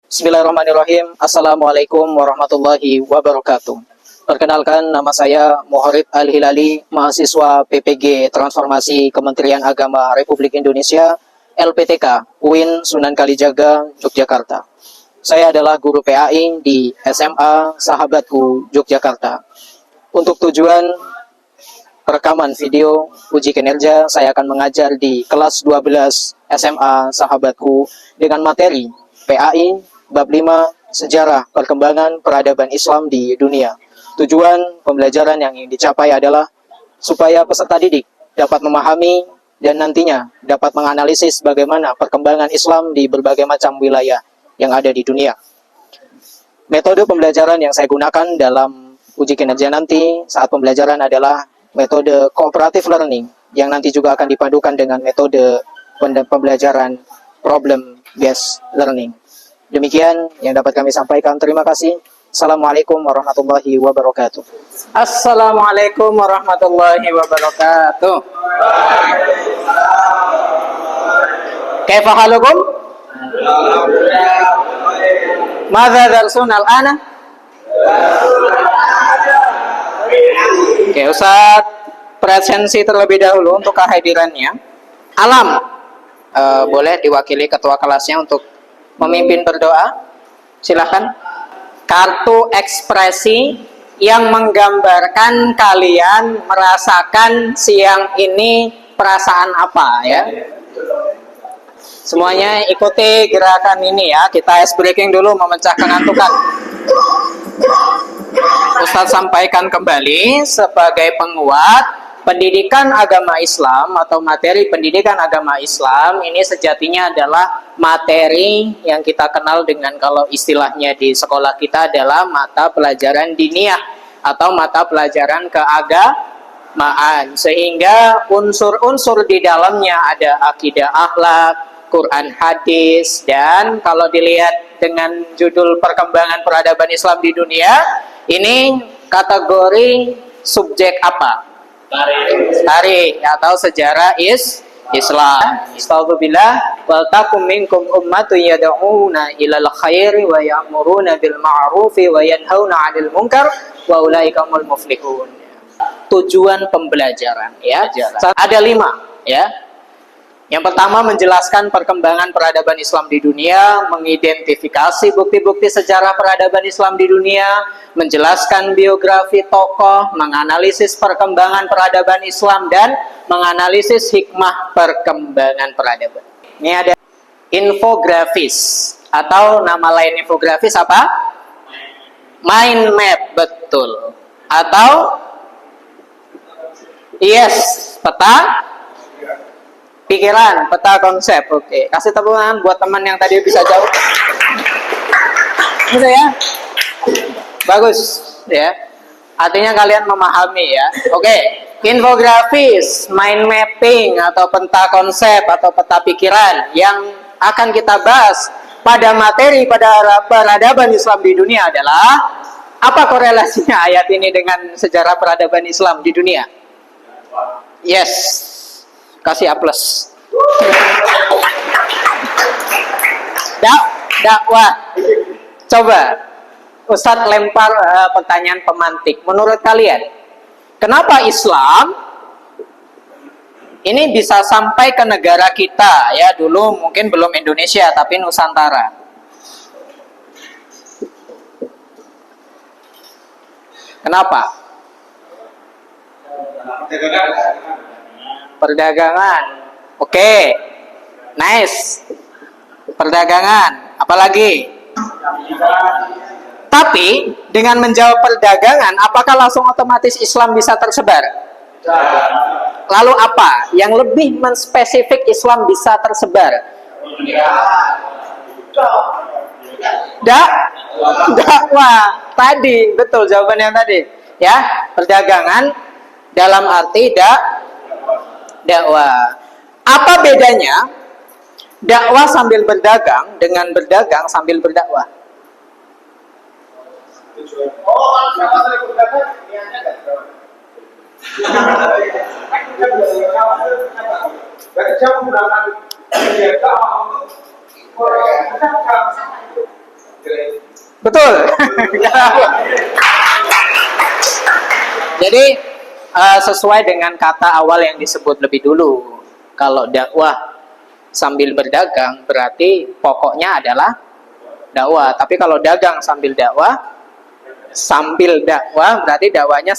Bismillahirrahmanirrahim. Assalamualaikum warahmatullahi wabarakatuh. Perkenalkan, nama saya Muharib Al-Hilali, mahasiswa PPG Transformasi Kementerian Agama Republik Indonesia, LPTK, UIN Sunan Kalijaga, Yogyakarta. Saya adalah guru PAI di SMA Sahabatku, Yogyakarta. Untuk tujuan rekaman video uji kinerja, saya akan mengajar di kelas 12 SMA Sahabatku dengan materi PAI Bab 5 Sejarah Perkembangan Peradaban Islam di Dunia. Tujuan pembelajaran yang ingin dicapai adalah supaya peserta didik dapat memahami dan nantinya dapat menganalisis bagaimana perkembangan Islam di berbagai macam wilayah yang ada di dunia. Metode pembelajaran yang saya gunakan dalam uji kinerja nanti saat pembelajaran adalah metode cooperative learning yang nanti juga akan dipadukan dengan metode pembelajaran problem based learning. Demikian yang dapat kami sampaikan. Terima kasih. Assalamualaikum warahmatullahi wabarakatuh. Assalamualaikum warahmatullahi wabarakatuh. Kaifa halukum? Madza darsuna al-ana? Oke, Ustaz presensi terlebih dahulu untuk kehadirannya. Alam, boleh diwakili ketua kelasnya untuk memimpin berdoa. Silakan. Kartu ekspresi yang menggambarkan kalian merasakan siang ini perasaan apa ya. Semuanya ikuti gerakan ini ya. Kita ice breaking dulu memecah kenantukan. Ustadz sampaikan kembali sebagai penguat, pendidikan agama Islam atau materi pendidikan agama Islam ini sejatinya adalah materi yang kita kenal dengan, kalau istilahnya di sekolah kita adalah mata pelajaran diniyah atau mata pelajaran keagamaan, sehingga unsur-unsur di dalamnya ada akidah akhlak, Quran hadis, dan kalau dilihat dengan judul perkembangan peradaban Islam di dunia, ini kategori subjek apa? Tarikh atau sejarah Islam. Astagfirullah. Wal takum minkum ummatun yad'una ilal khairi wa ya'muruna bil ma'rufi wa yanhauna 'anil munkar wa ulaika humul muflihun. Tujuan pembelajaran ya. Ada 5 ya. Yang pertama, menjelaskan perkembangan peradaban Islam di dunia, mengidentifikasi bukti-bukti sejarah peradaban Islam di dunia, menjelaskan biografi tokoh, menganalisis perkembangan peradaban Islam, dan menganalisis hikmah perkembangan peradaban. Ini ada infografis, atau nama lain infografis apa? Mind map, betul. Atau peta pikiran, peta konsep. Oke, kasih tepuk tangan buat teman yang tadi bisa jawab. Bisa ya? Bagus ya. Artinya kalian memahami ya. Oke, infografis, mind mapping atau peta konsep atau peta pikiran yang akan kita bahas pada materi pada peradaban Islam di dunia adalah apa korelasinya ayat ini dengan sejarah peradaban Islam di dunia? Yes. Kasih A+. Dakwah. Coba Ustadz lempar pertanyaan pemantik. Menurut kalian, kenapa Islam ini bisa sampai ke negara kita ya? Dulu mungkin belum Indonesia tapi Nusantara. Kenapa? Perdagangan. Oke. Nice. Perdagangan. Apalagi? Tapi dengan menjawab perdagangan, apakah langsung otomatis Islam bisa tersebar? Lalu apa yang lebih menspesifik Islam bisa tersebar? Dakwah. Tadi, betul jawabannya tadi. Ya, perdagangan dalam arti dakwah. Apa bedanya dakwah sambil berdagang dengan berdagang sambil berdakwah? Betul. Jadi sesuai dengan kata awal yang disebut lebih dulu. Kalau dakwah sambil berdagang berarti pokoknya adalah dakwah. Tapi kalau dagang sambil dakwah berarti dakwanya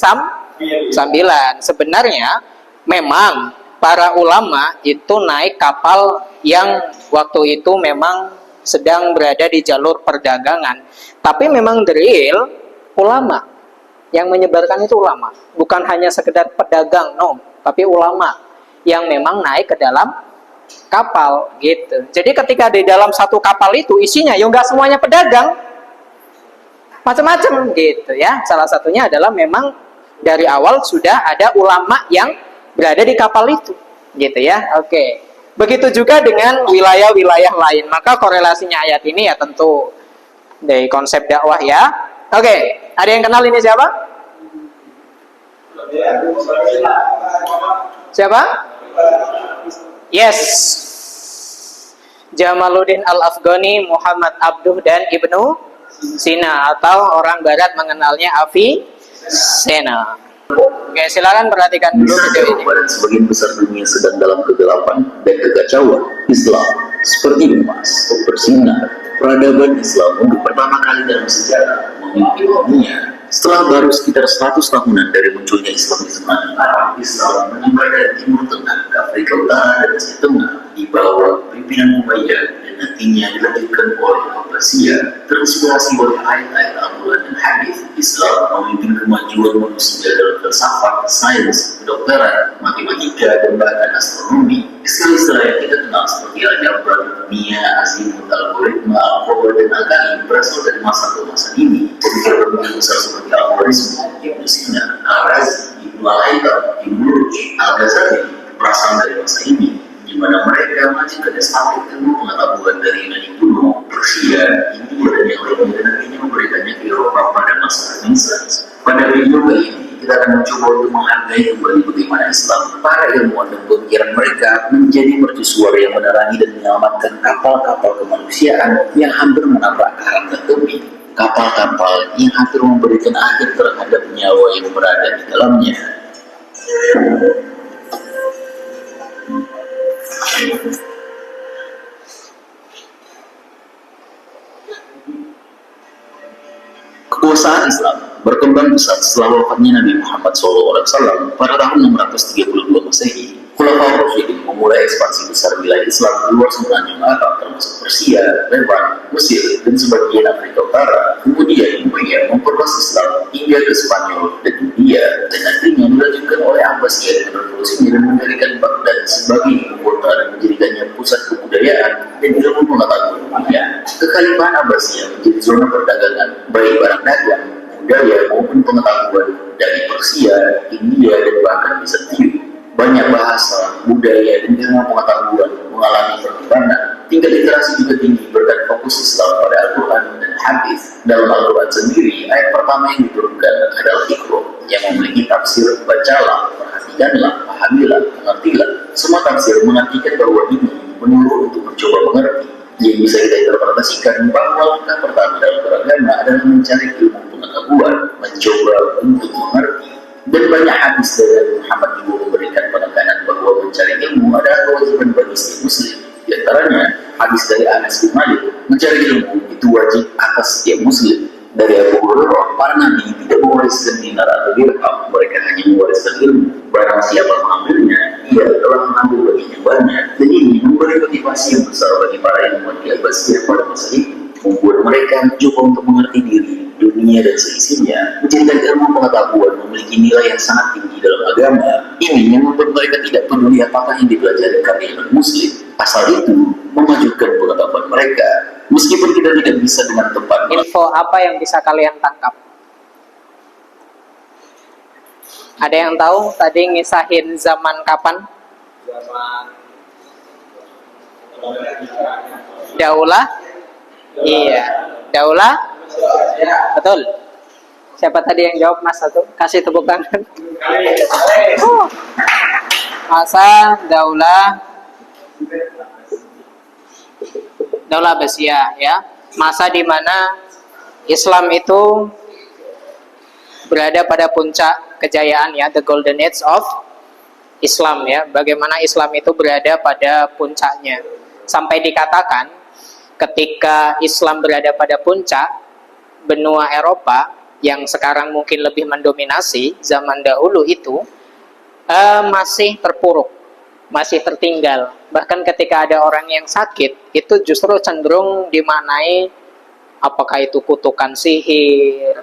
sambilan. Sebenarnya memang para ulama itu naik kapal yang waktu itu memang sedang berada di jalur perdagangan. Tapi memang the real ulama yang menyebarkan itu ulama, bukan hanya sekedar pedagang, no, tapi ulama yang memang naik ke dalam kapal gitu. Jadi ketika di dalam satu kapal itu isinya ya nggak semuanya pedagang, macam-macam gitu ya. Salah satunya adalah memang dari awal sudah ada ulama yang berada di kapal itu, gitu ya. Oke. Begitu juga dengan wilayah-wilayah lain. Maka korelasinya ayat ini ya tentu dari konsep dakwah ya. Oke, ada yang kenal ini siapa? Siapa? Yes. Jamaluddin Al-Afghani, Muhammad Abduh dan Ibnu Sina, atau orang barat mengenalnya Avicenna. Oke, silakan perhatikan dulu video ini. Sebagian besar dunia sedang dalam kegelapan dan kekacauan. Islam seperti emas bersinar. Peradaban Islam untuk pertama kali dalam sejarah memimpin dunia. Setelah baru sekitar 100 tahunan dari munculnya Islam di semenanjung Arab, Islam menyebar dari Timur Tengah ke Afrika Utara dan Asia Tengah di bawah pimpinan Umayyad dan nantinya dilanjutkan oleh Abbasiyah. Terinspirasi oleh ayat-ayat Al-Quran dan hadis, Islam memimpin kemajuan manusia dalam filsafat, sains, kedokteran, matematika, dan bahkan astronomi. Istilah-istilah yang kita kenal seperti aljabar, kimia, azimut, algoritma, alkohol, dan alkali berasal dari masa ke masa ini. Pemikiran besar seperti algoritma, Ibnu Sina, Al-Razi, Ibnu Al-Haytham, Ibnu Rushd, Al-Ghazali berasal dari masa ini, di mana mereka mengajarkan estafet ilmu pengetahuan dari Yunani kuno, Persia, India, dan yang lainnya, dan akhirnya memberikannya ke Eropa pada masa Renaissance. Pada video kali ini, kita akan mencoba untuk menghargai kembali bagaimana Islam, para ilmuwan dan pemikiran mereka menjadi mercusuar yang menerangi dan menyelamatkan kapal-kapal kemanusiaan yang hampir menabrak karang dan tepi. Kapal-kapal yang hampir memberikan akhir terhadap nyawa yang berada di dalamnya. Kekuasaan Islam berkembang pesat setelah wafatnya Nabi Muhammad SAW pada tahun 632 Masehi. Khulafaur Rasyidin memulai ekspansi besar wilayah Islam di luar semenanjung Arab termasuk Persia, Lebanon, Mesir, dan sebagian Afrika Utara. Kemudian Umayyah memperluas Islam hingga ke Spanyol dan India, dan nantinya dilanjutkan oleh Abbasiyah dengan revolusinya dan mendirikan Baghdad sebagai ibu kota dan menjadikannya pusat kebudayaan dan ilmu pengetahuan dunia. Kekhalifahan Abbasiyah menjadi zona perdagangan baik barang dagang, budaya maupun pengetahuan dari Persia, India, dan bahkan Bizantium. Banyak bahasa, budaya, dan ilmu pengetahuan mengalami perkembangan. Tingkat literasi juga tinggi berkat fokus Islam pada Al-Quran dan hadis. Dalam Al-Quran sendiri, ayat pertama yang diturunkan adalah Iqra, yang memiliki tafsir bacalah, perhatikanlah, pahamilah, mengertilah. Semua tafsir mengartikan bahwa ini menyuruh untuk mencoba mengerti. Yang bisa kita interpretasikan bahwa langkah pertama dalam beragama adalah mencari ilmu pengetahuan, mencoba untuk mengerti. Dan banyak hadis dari Muhammad juga memberikan penekanan bahwa mencari ilmu adalah kewajiban bagi setiap muslim. Di antaranya hadis dari Anas bin Malik, mencari ilmu itu wajib atas setiap muslim. Dari Abu Hurairah, para nabi tidak mewariskan dinar atau dirham, mereka hanya mewariskan ilmu. Barang siapa mengambilnya, ia telah mengambil baginya banyak. Dan ini memberi motivasi yang besar bagi para ilmuwan di Abbasiyah pada masa itu, membuat mereka mencoba untuk mengerti diri, dunia dan seisinya, menjadikan ilmu pengetahuan memiliki nilai yang sangat tinggi dalam agama. Ini yang membuat mereka tidak peduli apakah yang dipelajari kalangan muslim, asal itu memajukan pengetahuan mereka. Meskipun kita tidak bisa dengan tepat. Info apa yang bisa kalian tangkap? Ada yang tahu tadi ngisahin zaman kapan? Daulah? Iya, Daulah? Betul. Siapa tadi yang jawab Mas satu? Kasih tepuk tangan. Masa Daulah Abbasiyah ya. Masa di mana Islam itu berada pada puncak kejayaan ya, the golden age of Islam ya. Bagaimana Islam itu berada pada puncaknya. Sampai dikatakan ketika Islam berada pada puncak, benua Eropa yang sekarang mungkin lebih mendominasi zaman dahulu itu masih terpuruk, masih tertinggal. Bahkan ketika ada orang yang sakit, itu justru cenderung dimaknai apakah itu kutukan sihir.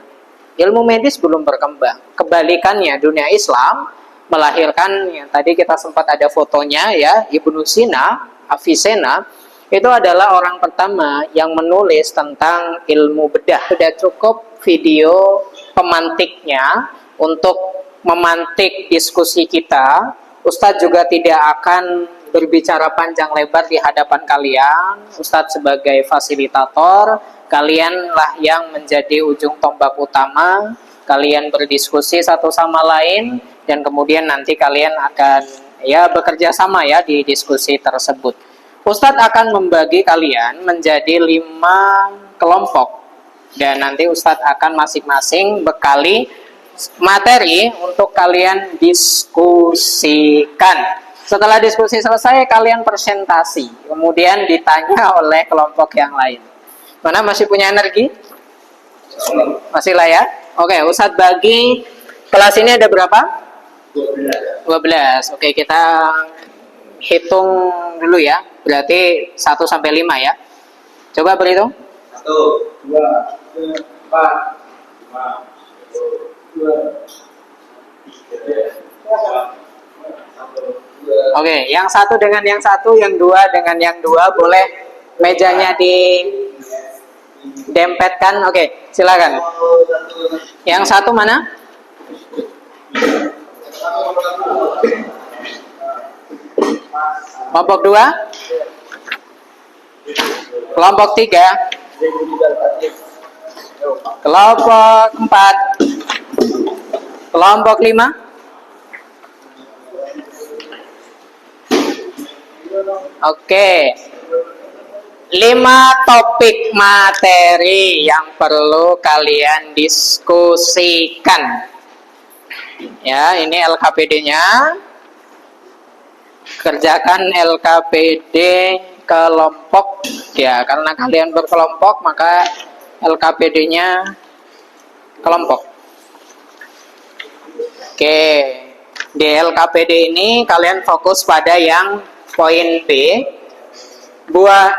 Ilmu medis belum berkembang. Kebalikannya, dunia Islam melahirkan yang tadi kita sempat ada fotonya ya, Ibnu Sina, Avicenna, itu adalah orang pertama yang menulis tentang ilmu bedah. Sudah cukup video pemantiknya untuk memantik diskusi kita. Ustadz juga tidak akan berbicara panjang lebar di hadapan kalian. Ustadz sebagai fasilitator, kalianlah yang menjadi ujung tombak utama. Kalian berdiskusi satu sama lain dan kemudian nanti kalian akan ya bekerja sama ya di diskusi tersebut. Ustadz akan membagi kalian menjadi 5 kelompok dan nanti Ustadz akan masing-masing bekali materi untuk kalian diskusikan. Setelah diskusi selesai, kalian presentasi, kemudian ditanya oleh kelompok yang lain. Mana masih punya energi? Masih lah ya? Oke, Ustadz bagi kelas ini ada berapa? 12. Oke, kita hitung dulu ya. Berarti 1 sampai 5 ya. Coba berhitung. 1, 2, 3, 4, 5, 2, 3, Oke, yang satu dengan yang satu, yang dua dengan yang dua, boleh mejanya dempetkan. Oke, silakan. Yang satu mana? Kelompok 2, kelompok 3, kelompok 4, kelompok 5. Oke, 5 topik materi yang perlu kalian diskusikan. Ya, ini LKPD-nya. Kerjakan LKPD kelompok ya, karena kalian berkelompok maka LKPD-nya kelompok. Oke, di LKPD ini kalian fokus pada yang poin B.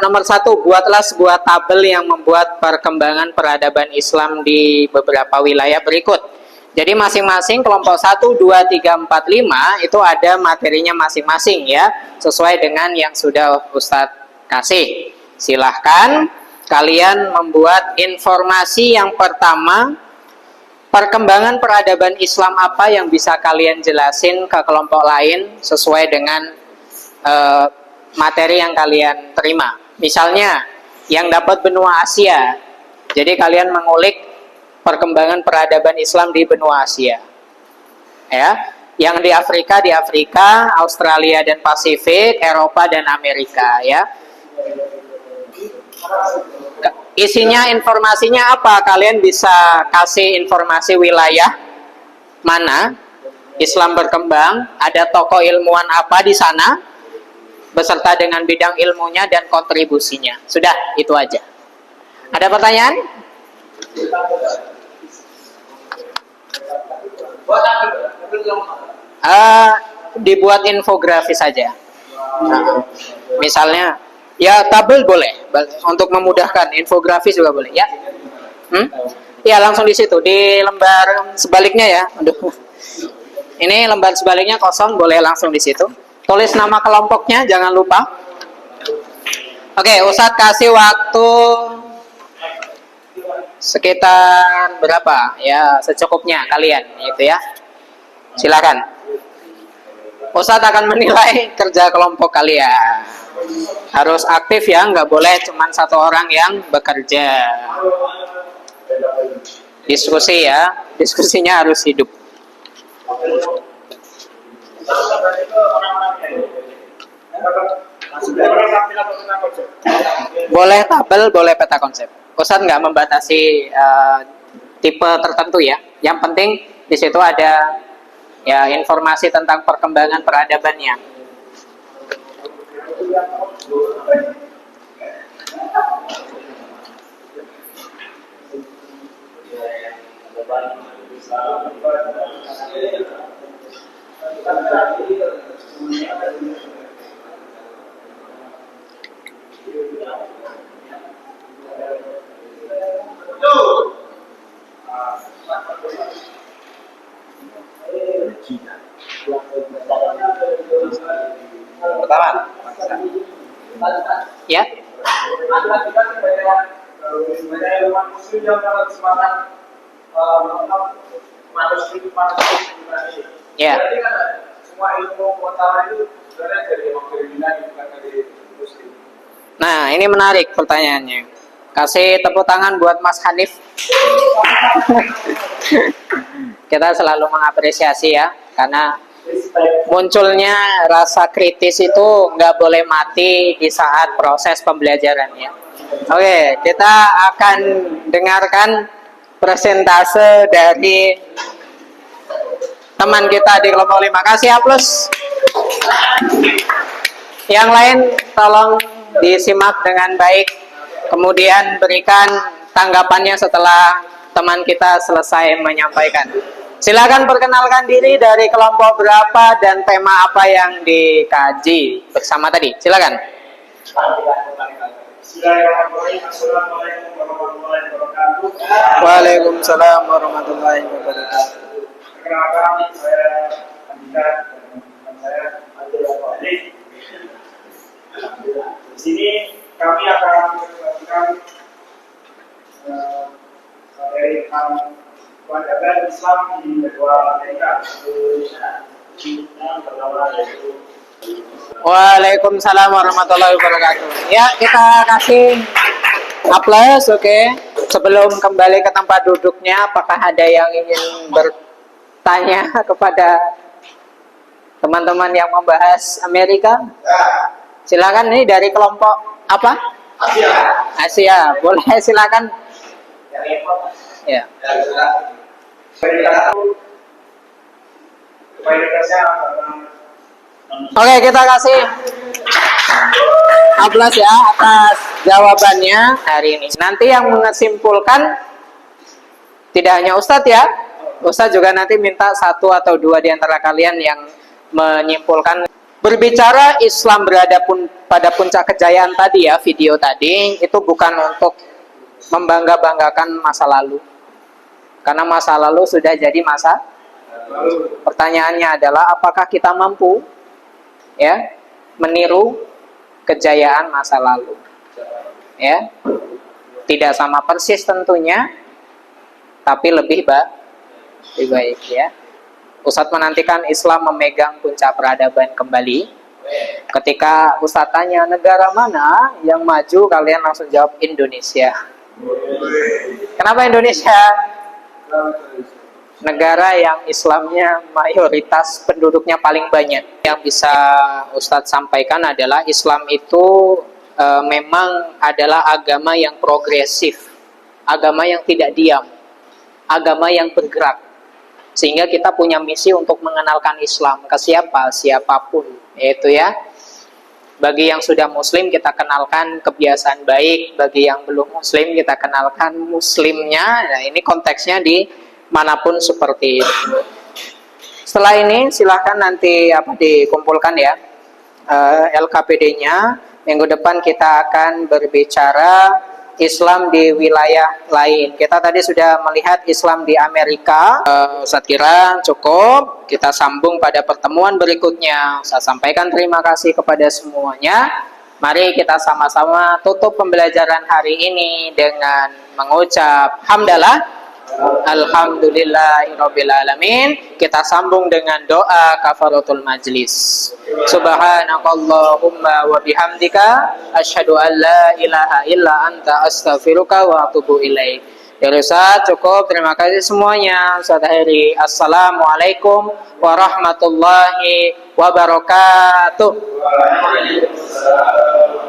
Nomor 1, buatlah sebuah tabel yang membuat perkembangan peradaban Islam di beberapa wilayah berikut. Jadi masing-masing kelompok 1, 2, 3, 4, 5 itu ada materinya masing-masing ya, sesuai dengan yang sudah Ustadz kasih. Silahkan kalian membuat informasi yang pertama, perkembangan peradaban Islam apa yang bisa kalian jelasin ke kelompok lain sesuai dengan materi yang kalian terima. Misalnya yang dapat benua Asia, jadi kalian mengulik perkembangan peradaban Islam di benua Asia. Ya, yang di Afrika, Australia dan Pasifik, Eropa dan Amerika ya. Isinya informasinya apa? Kalian bisa kasih informasi wilayah mana Islam berkembang, ada tokoh ilmuwan apa di sana, beserta dengan bidang ilmunya dan kontribusinya. Sudah, itu aja. Ada pertanyaan? Dibuat infografis saja. Misalnya, ya tabel boleh, untuk memudahkan. Infografis juga boleh, ya. Ya langsung di situ, di lembar sebaliknya ya. Aduh. Ini lembar sebaliknya kosong, boleh langsung di situ. Tulis nama kelompoknya, jangan lupa. Oke, Ustadz kasih waktu sekitar berapa? Ya, secukupnya kalian, gitu ya. Silakan. Ustadz akan menilai kerja kelompok kalian. Harus aktif ya, nggak boleh cuma satu orang yang bekerja. Diskusi ya, diskusinya harus hidup. Boleh tabel, boleh peta konsep. Ustadz nggak membatasi tipe tertentu ya. Yang penting di situ ada ya informasi tentang perkembangan peradabannya. Pertama, Ya, banyak umat muslim yang dalam kesempatan manuskrip ya. Jadi kan semua ilmu pengetahuan itu sebenarnya dari orang kriminal bukan dari muslim. Nah, ini menarik pertanyaannya. Kasih tepuk tangan buat Mas Hanif. Kita selalu mengapresiasi ya, karena munculnya rasa kritis itu nggak boleh mati di saat proses pembelajaran ya. Oke, kita akan dengarkan presentase dari teman kita di kelompok 5. Kasih aplaus. Yang lain tolong disimak dengan baik, kemudian berikan tanggapannya setelah teman kita selesai menyampaikan. Silakan perkenalkan diri, dari kelompok berapa dan tema apa yang dikaji bersama tadi. Silakan. Bismillahirrahmanirrahim. Assalamualaikum warahmatullahi wabarakatuh. Waalaikumsalam warahmatullahi wabarakatuh. Perkenalkan, saya Andika dan teman saya Abdul Fadli. Di sini kami akan mempresentasikan materi tentang peradaban Islam di kedua Amerika, Indonesia, yang pertama yaitu. Waalaikumsalam warahmatullahi wabarakatuh. Ya, kita kasih aplaus, oke. Sebelum kembali ke tempat duduknya, apakah ada yang ingin bertanya kepada teman-teman yang membahas Amerika? Silakan, ini dari kelompok apa? Asia. Asia. Boleh silakan. Ya. Oke, kita kasih aplaus ya atas jawabannya hari ini. Nanti yang menyimpulkan tidak hanya Ustadz ya, Ustadz juga nanti minta 1 atau 2 di antara kalian yang menyimpulkan. Berbicara Islam berada pada puncak kejayaan tadi ya, video tadi itu bukan untuk membangga-banggakan masa lalu, karena masa lalu sudah jadi masa. Pertanyaannya adalah apakah kita mampu ya meniru kejayaan masa lalu ya, tidak sama persis tentunya, tapi lebih baik ya. Ustadz menantikan Islam memegang puncak peradaban kembali. Ketika Ustadz tanya negara mana yang maju, kalian langsung jawab Indonesia. Kenapa Indonesia? Negara yang Islamnya mayoritas penduduknya paling banyak. Yang bisa Ustadz sampaikan adalah Islam itu memang adalah agama yang progresif, agama yang tidak diam, agama yang bergerak. Sehingga kita punya misi untuk mengenalkan Islam ke siapapun, yaitu ya, bagi yang sudah muslim kita kenalkan kebiasaan baik, bagi yang belum muslim kita kenalkan muslimnya. Nah, ini konteksnya di manapun seperti itu. Setelah ini silahkan nanti dikumpulkan ya LKPD-nya. Minggu depan kita akan berbicara Islam di wilayah lain. Kita tadi sudah melihat Islam di Amerika. Saya kira cukup. Kita sambung pada pertemuan berikutnya. Saya sampaikan terima kasih kepada semuanya. Mari kita sama-sama tutup pembelajaran hari ini dengan mengucap hamdalah. Alhamdulillahirabbil alamin. Kita sambung dengan doa kafaratul majlis. Subhanakallahumma wa bihamdika asyhadu an la ilaha illa anta astaghfiruka wa atubu ilaik. Ya Ustaz, cukup. Terima kasih semuanya. Ustaz akhiri. Assalamualaikum warahmatullahi wabarakatuh. Waalaikumsalam.